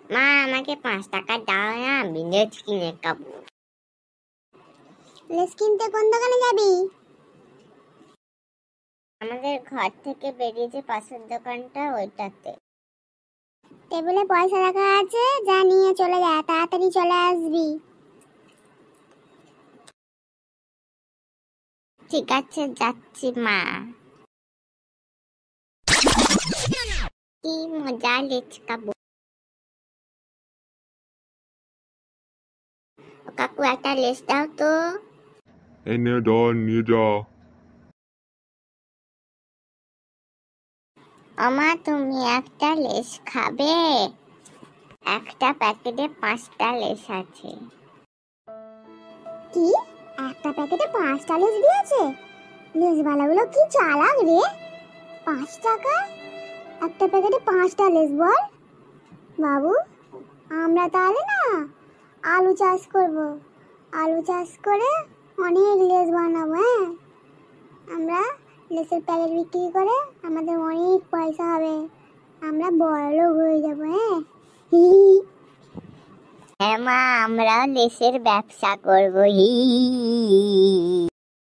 মা আমাকে 5 টাকা দাও না, আমি লেস কিনে খাবো। লেস কিনতে কোন দোকানে যাবি? আমাদের ঘর থেকে বেরিয়েছে পাশের দোকানটা, ওইটাতে। টেবিলে পয়সা রাখা আছে, যা নিয়ে চলে যা, তাড়াতাড়ি চলে আসবি। ঠিক আছে, যাচ্ছি মা। কি মজা, লেস খাবো। কাকু একটা লেস দাও তো। এনে ধর, নিয়ে যা। আমা তুমি একটা লেস খাবে? একটা প্যাকেটে 5টা লেস আছে। কি, একটা প্যাকেটে 5টা লেস দিয়েছে? লেসওয়ালাগুলো কি চালাক রে। 5 টাকা একটা প্যাকেটে 5টা লেস বল। বাবু, আমরা তাহলে না আলু চাষ করব। আলু চাষ করে অনেক লেস বানাবো। হ্যাঁ, আমরা লেসের প্যাকেট বিক্রি করে আমাদের অনেক পয়সা হবে, আমরা বড়লোক হয়ে যাবো। হ্যাঁ, হি হি হি। হ্যাঁ মা, আমরা লেসের ব্যবসা করবো। হি হি হি।